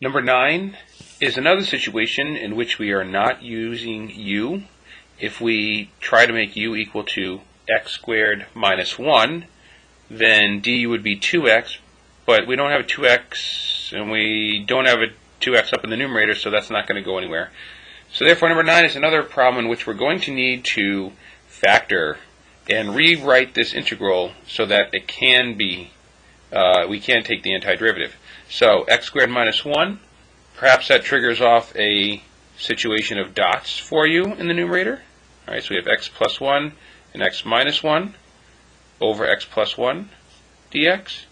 Number 9 is another situation in which we are not using u. If we try to make u equal to x squared minus 1, then du would be 2x, but we don't have a 2x, and we don't have a 2x up in the numerator, so that's not going to go anywhere. So therefore, number 9 is another problem in which we're going to need to factor and rewrite this integral so that it can be, we can take the antiderivative. So x squared minus 1, perhaps that triggers off a situation of dots for you in the numerator. All right, so we have x plus 1 and x minus 1 over x plus 1 dx,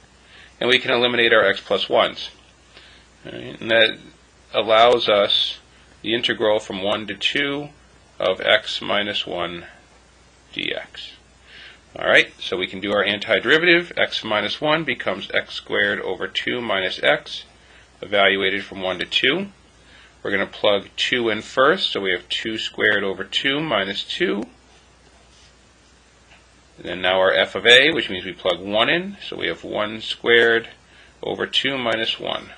and we can eliminate our x plus 1s. All right, and that allows us the integral from 1 to 2 of x minus 1 dx. All right, so we can do our antiderivative. X minus 1 becomes x squared over 2 minus x, evaluated from 1 to 2. We're going to plug 2 in first, so we have 2 squared over 2 minus 2. And then now our f of a, which means we plug 1 in, so we have 1 squared over 2 minus 1.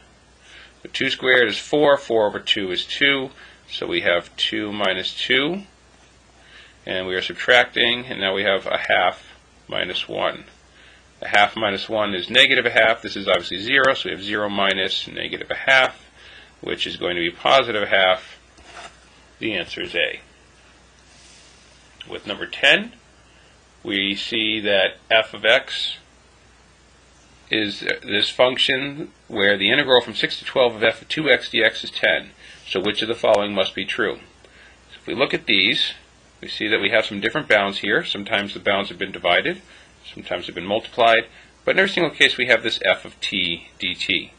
So 2 squared is 4, 4 over 2 is 2, so we have 2 minus 2. And we are subtracting, and now we have a half minus 1. A half minus 1 is negative a half. This is obviously 0, so we have 0 minus negative a half, which is going to be positive a half. The answer is A. With number 10, we see that f of x is this function where the integral from 6 to 12 of f of 2x dx is 10. So which of the following must be true? So if we look at these, we see that we have some different bounds here. Sometimes the bounds have been divided, sometimes they've been multiplied, but in every single case we have this f of t dt.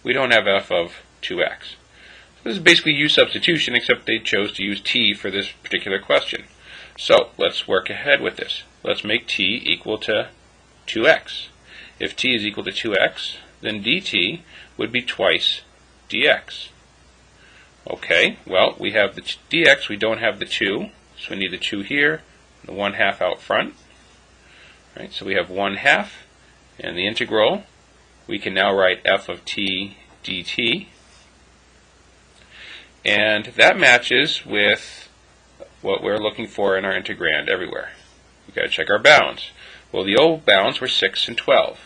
We don't have f of 2x. So this is basically u substitution, except they chose to use t for this particular question. So let's work ahead with this. Let's make t equal to 2x. If t is equal to 2x, then dt would be twice dx. Okay, well, we have the dx, we don't have the 2. So we need the 2 here, the 1/2 out front. Right, so we have 1/2, and the integral, we can now write f of t dt. And that matches with what we're looking for in our integrand everywhere. We've got to check our bounds. Well, the old bounds were 6 and 12.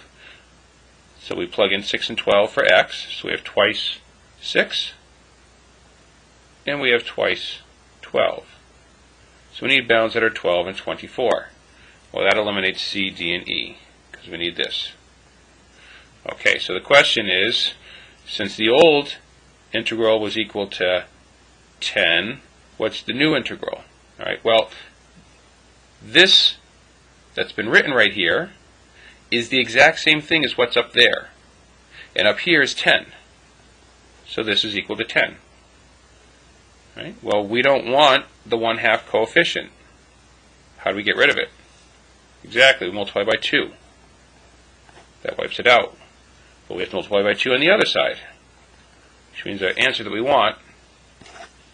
So we plug in 6 and 12 for x, so we have twice 6, and we have twice 12. So we need bounds that are 12 and 24. Well, that eliminates C, D, and E, because we need this. Okay, so the question is, since the old integral was equal to 10, what's the new integral? All right, well, this that's been written right here is the exact same thing as what's up there. And up here is 10. So this is equal to 10. Right? Well, we don't want the 1/2 coefficient. How do we get rid of it? Exactly, we multiply by 2. That wipes it out. But we have to multiply by 2 on the other side, which means the answer that we want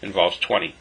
involves 20.